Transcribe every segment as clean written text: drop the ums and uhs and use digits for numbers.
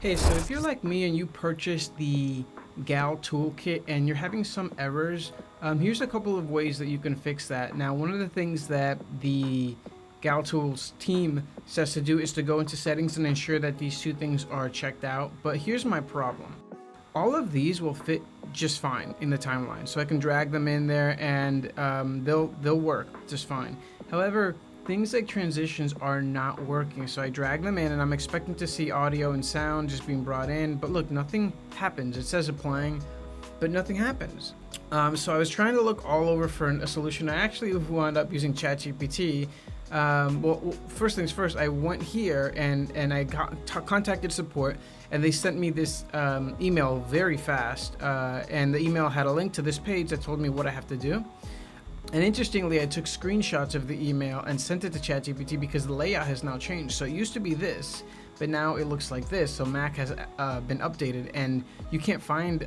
Hey, so if you're like me and you purchased the Gal Toolkit and you're having some errors, here's a couple of ways that you can fix that. Now, one of the things that the Gal Tools team says to do is to go into settings and ensure that these two things are checked out. But here's my problem. All of these will fit just fine in the timeline, so I can drag them in there and they'll work just fine. However, things like transitions are not working, so I drag them in and I'm expecting to see audio and sound just being brought in, but look, nothing happens. It says applying, but nothing happens. So I was trying to look all over for a solution. I actually wound up using ChatGPT. Well, first things first, I went here and I contacted support, and they sent me this email very fast, and the email had a link to this page that told me what I have to do. And interestingly, I took screenshots of the email and sent it to ChatGPT because the layout has now changed. So it used to be this, but now it looks like this. So Mac has been updated, and you can't find,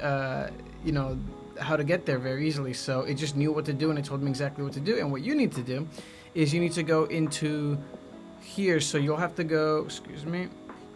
how to get there very easily. So it just knew what to do, and it told me exactly what to do. And what you need to do is you need to go into here. So you'll have to go,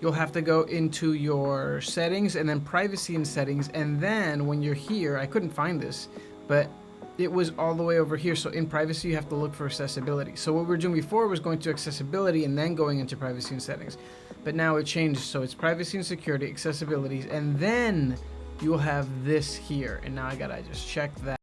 you'll have to go into your settings and then privacy and settings. And then when you're here, I couldn't find this, but it was all the way over here. So in privacy, you have to look for accessibility. So what we were doing before was going to accessibility and then going into privacy and settings. But now it changed. So it's privacy and security, accessibilities, and then you'll have this here. And now I gotta just check that.